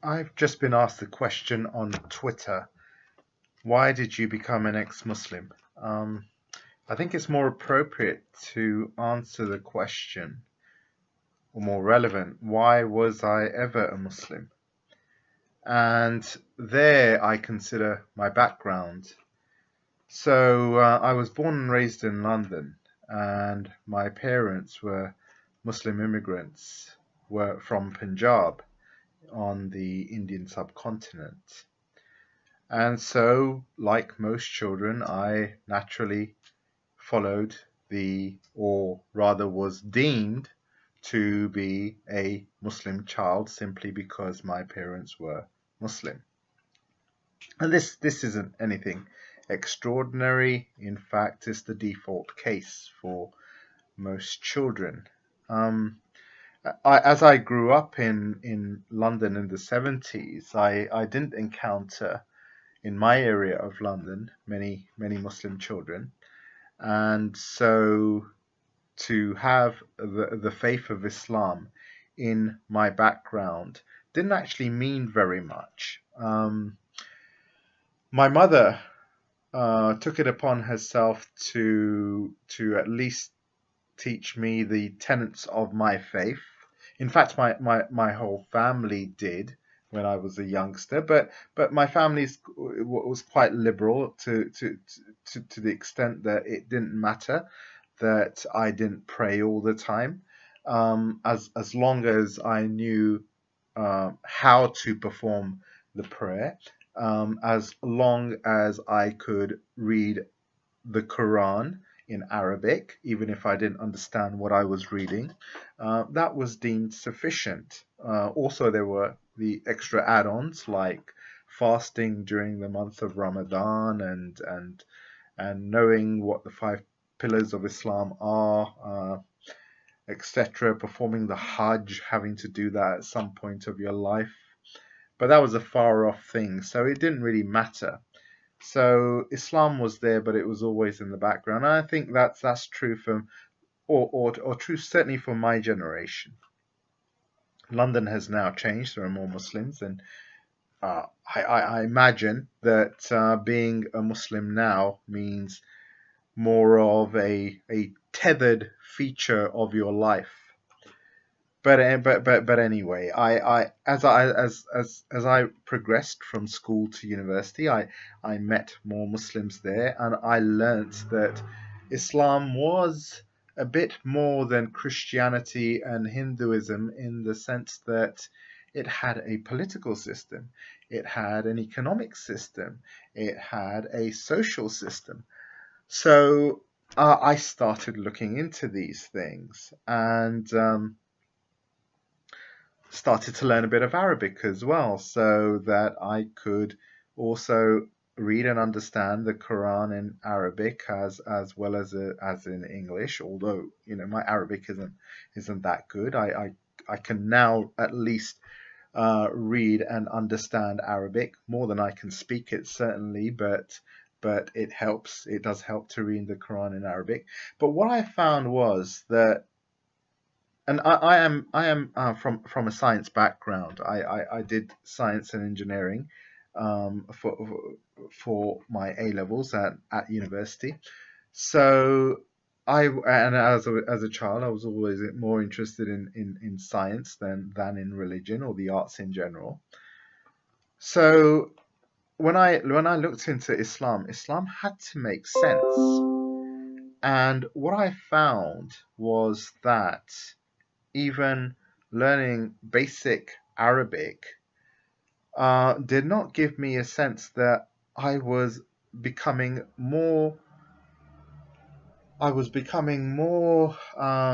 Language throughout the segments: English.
I've just been asked a question on Twitter. Why did you become an ex-Muslim? Um, I think it's more appropriate to answer the question, or more relevant, why was I ever a Muslim? And there I consider my background. So I was born and raised in London, and my parents were Muslim immigrants, were from Punjab on the Indian subcontinent. And so, like most children, I naturally followed or rather was deemed to be a Muslim child simply because my parents were Muslim. And this isn't anything extraordinary. In fact, it's the default case for most children. Um, as I grew up in London in the 70s, I didn't encounter in my area of London many Muslim children, and so to have the faith of Islam in my background didn't actually mean very much. My mother took it upon herself to at least teach me the tenets of my faith. In fact, my whole family did when I was a youngster, but my family was quite liberal to the extent that it didn't matter that I didn't pray all the time, as long as I knew how to perform the prayer, as long as I could read the Quran in Arabic, even if I didn't understand what I was reading, that was deemed sufficient. Also, there were the extra add-ons like fasting during the month of Ramadan and knowing what the five pillars of Islam are, etc. Performing the Hajj, having to do that at some point of your life. But that was a far off thing, so it didn't really matter. So Islam was there, but it was always in the background. And I think that's true for, or true certainly for my generation. London has now changed. There are more Muslims, and I imagine that being a Muslim now means more of a tethered feature of your life. But anyway, as I progressed from school to university, I met more Muslims there, and I learnt that Islam was a bit more than Christianity and Hinduism in the sense that it had a political system, it had an economic system, it had a social system. So I started looking into these things and started to learn a bit of Arabic as well, so that I could also read and understand the Quran in Arabic as well as in English. Although my Arabic isn't that good, I can now at least read and understand Arabic more than I can speak it, certainly, but it helps. It does help to read the Quran in Arabic. But what I found was that, and I am from a science background. I did science and engineering for my A levels at university. So as a child, I was always more interested in science than in religion or the arts in general. So when I looked into Islam, Islam had to make sense. And what I found was that even learning basic Arabic did not give me a sense that I was becoming more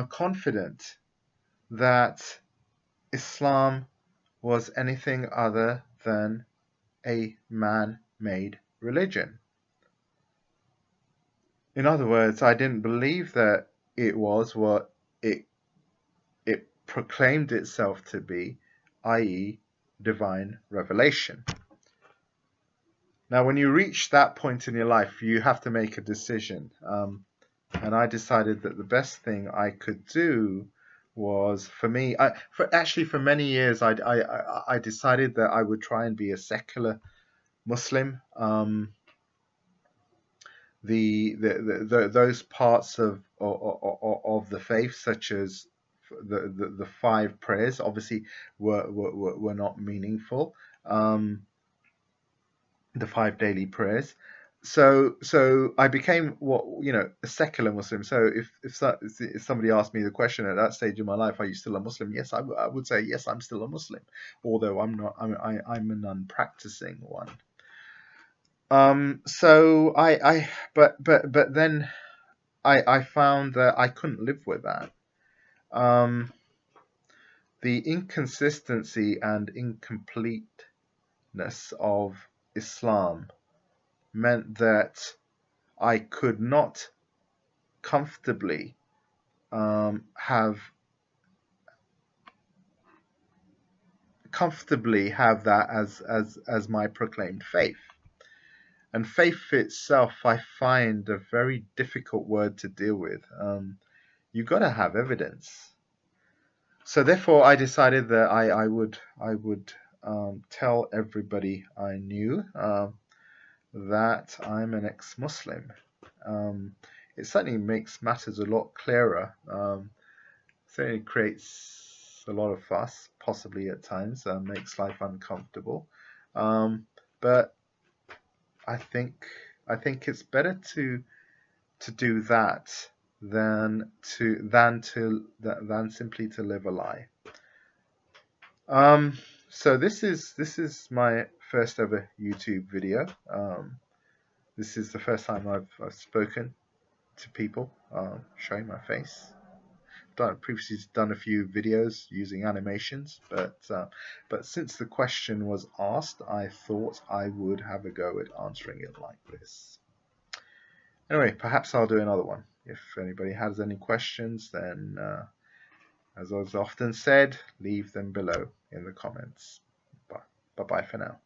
confident that Islam was anything other than a man-made religion. In other words, I didn't believe that it was what it proclaimed itself to be, i.e., divine revelation. Now, when you reach that point in your life, you have to make a decision. And I decided that the best thing I could do was for me. For many years, I decided that I would try and be a secular Muslim. Those parts of the faith, such as the five prayers, obviously were not meaningful. The five daily prayers. So I became a secular Muslim. So if somebody asked me the question at that stage of my life, are you still a Muslim? Yes, I would say yes, I'm still a Muslim, although I'm not. I'm a non-practicing one. So but then I found that I couldn't live with that. The inconsistency and incompleteness of Islam meant that I could not comfortably have that as my proclaimed faith. And faith itself, I find a very difficult word to deal with. You've got to have evidence. So therefore, I decided that I would tell everybody I knew that I'm an ex-Muslim. It certainly makes matters a lot clearer. Certainly creates a lot of fuss, possibly at times, makes life uncomfortable. But I think it's better to do that than simply to live a lie. So this is my first ever YouTube video. This is the first time I've spoken to people, showing my face. Previously done a few videos using animations, but since the question was asked, I thought I would have a go at answering it like this. Anyway, perhaps I'll do another one. If anybody has any questions, then as I've often said, leave them below in the comments. Bye-bye for now.